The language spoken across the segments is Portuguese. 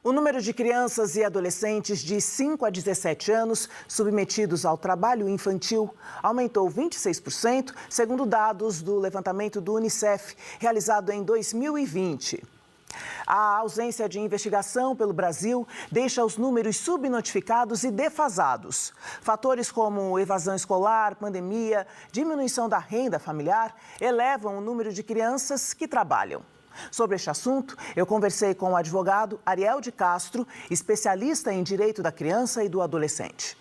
O número de crianças e adolescentes de 5 a 17 anos submetidos ao trabalho infantil aumentou 26%, segundo dados do levantamento do Unicef, realizado em 2020. A ausência de investigação pelo Brasil deixa os números subnotificados e defasados. Fatores como evasão escolar, pandemia, diminuição da renda familiar elevam o número de crianças que trabalham. Sobre este assunto, eu conversei com o advogado Ariel de Castro, especialista em direito da criança e do adolescente.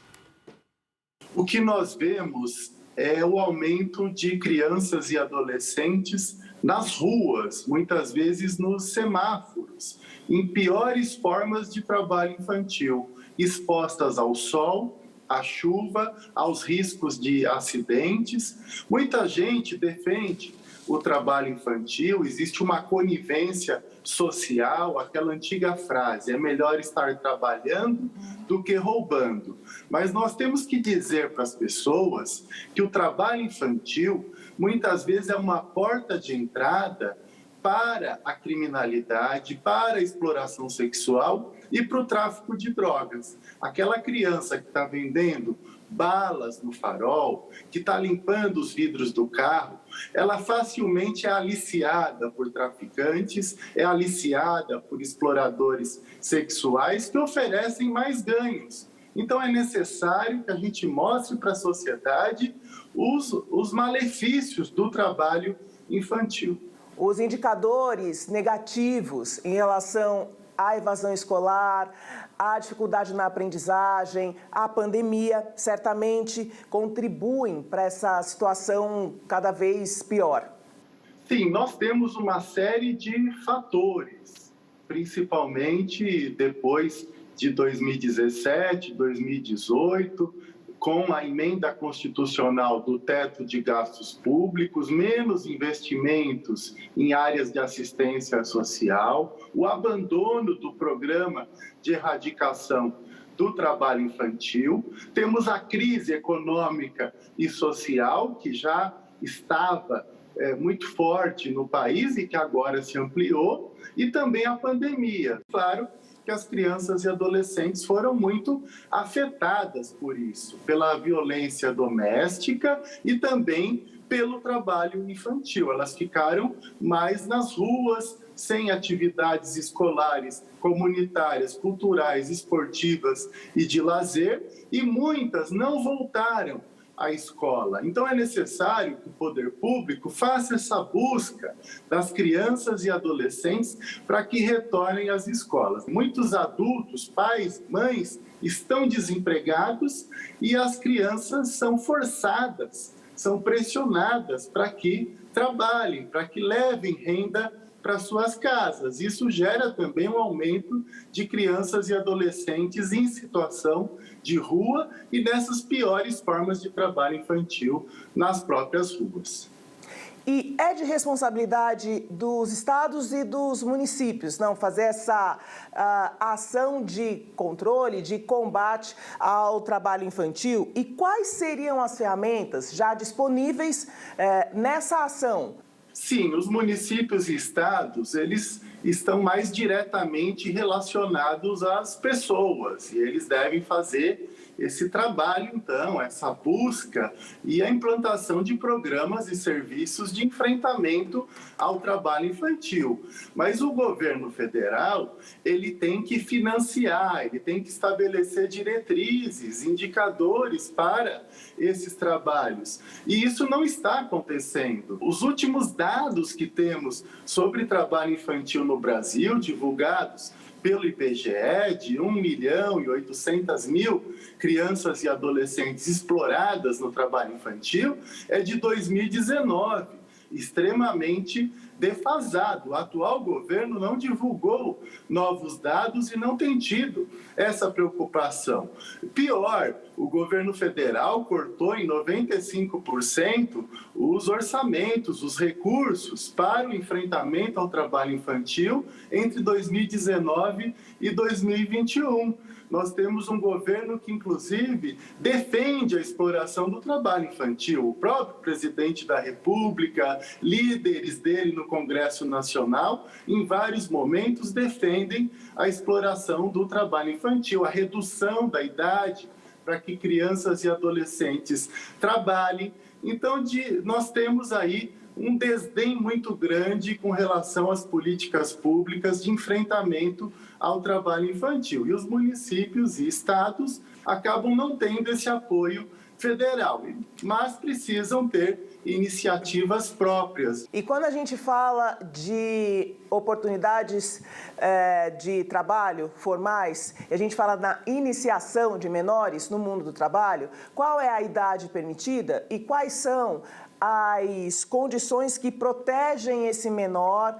O que nós vemos é o aumento de crianças e adolescentes nas ruas, muitas vezes nos semáforos, em piores formas de trabalho infantil, expostas ao sol, à chuva, aos riscos de acidentes. Muita gente defende o trabalho infantil, existe uma conivência social, aquela antiga frase, é melhor estar trabalhando do que roubando. Mas nós temos que dizer para as pessoas que o trabalho infantil muitas vezes é uma porta de entrada para a criminalidade, para a exploração sexual e para o tráfico de drogas. Aquela criança que está vendendo balas no farol, que está limpando os vidros do carro, ela facilmente é aliciada por traficantes, é aliciada por exploradores sexuais que oferecem mais ganhos. Então é necessário que a gente mostre para a sociedade os malefícios do trabalho infantil. Os indicadores negativos em relação à evasão escolar, à dificuldade na aprendizagem, à pandemia, certamente contribuem para essa situação cada vez pior. Sim, nós temos uma série de fatores, principalmente depois de 2017, 2018, com a emenda constitucional do teto de gastos públicos, menos investimentos em áreas de assistência social, o abandono do programa de erradicação do trabalho infantil, temos a crise econômica e social, que já estava muito forte no país e que agora se ampliou, e também a pandemia. Claro que as crianças e adolescentes foram muito afetadas por isso, pela violência doméstica e também pelo trabalho infantil. Elas ficaram mais nas ruas, sem atividades escolares, comunitárias, culturais, esportivas e de lazer, e muitas não voltaram à escola. Então é necessário que o poder público faça essa busca das crianças e adolescentes para que retornem às escolas. Muitos adultos, pais, mães, estão desempregados e as crianças são forçadas, são pressionadas para que trabalhem, para que levem renda para suas casas. Isso gera também um aumento de crianças e adolescentes em situação de rua e nessas piores formas de trabalho infantil nas próprias ruas. E é de responsabilidade dos estados e dos municípios, não, fazer essa ação de controle, de combate ao trabalho infantil? E quais seriam as ferramentas já disponíveis nessa ação? Sim, os municípios e estados, eles estão mais diretamente relacionados às pessoas e eles devem fazer esse trabalho, então, essa busca e a implantação de programas e serviços de enfrentamento ao trabalho infantil. Mas o governo federal, ele tem que financiar, ele tem que estabelecer diretrizes, indicadores para esses trabalhos. E isso não está acontecendo. Os últimos dados que temos sobre trabalho infantil no Brasil, divulgados pelo IBGE, de 1.800.000 crianças e adolescentes exploradas no trabalho infantil, é de 2019, extremamente defasado. O atual governo não divulgou novos dados e não tem tido essa preocupação. Pior, o governo federal cortou em 95% os orçamentos, os recursos para o enfrentamento ao trabalho infantil entre 2019 e 2021. Nós temos um governo que, inclusive, defende a exploração do trabalho infantil. O próprio presidente da República, líderes dele no Congresso Nacional, em vários momentos defendem a exploração do trabalho infantil, a redução da idade para que crianças e adolescentes trabalhem. Então, nós temos aí um desdém muito grande com relação às políticas públicas de enfrentamento ao trabalho infantil. E os municípios e estados acabam não tendo esse apoio federal, mas precisam ter iniciativas próprias. E quando a gente fala de oportunidades de trabalho formais, e a gente fala na iniciação de menores no mundo do trabalho, qual é a idade permitida e quais são as condições que protegem esse menor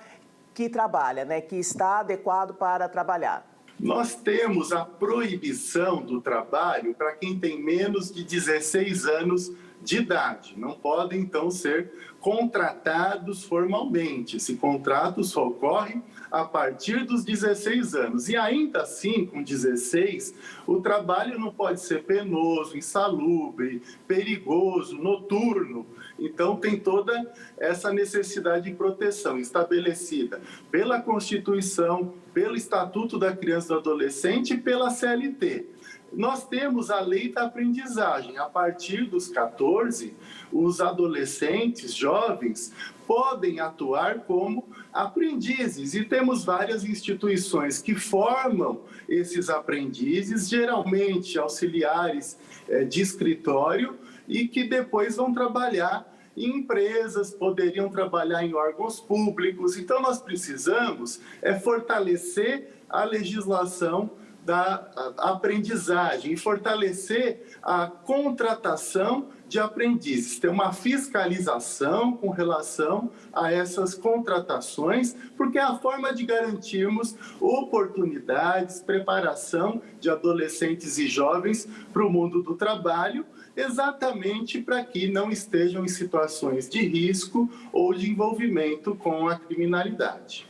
que trabalha, né, que está adequado para trabalhar? Nós temos a proibição do trabalho para quem tem menos de 16 anos de idade. Não podem, então, ser contratados formalmente. Esse contrato só ocorre a partir dos 16 anos. E ainda assim, com 16, o trabalho não pode ser penoso, insalubre, perigoso, noturno. Então, tem toda essa necessidade de proteção estabelecida pela Constituição, pelo Estatuto da Criança e do Adolescente e pela CLT. Nós temos a lei da aprendizagem. A partir dos 14, os adolescentes, jovens, podem atuar como aprendizes. E temos várias instituições que formam esses aprendizes, geralmente auxiliares de escritório, e que depois vão trabalhar em empresas, poderiam trabalhar em órgãos públicos. Então, nós precisamos fortalecer a legislação da aprendizagem e fortalecer a contratação de aprendizes, ter uma fiscalização com relação a essas contratações, porque é a forma de garantirmos oportunidades, preparação de adolescentes e jovens para o mundo do trabalho, exatamente para que não estejam em situações de risco ou de envolvimento com a criminalidade.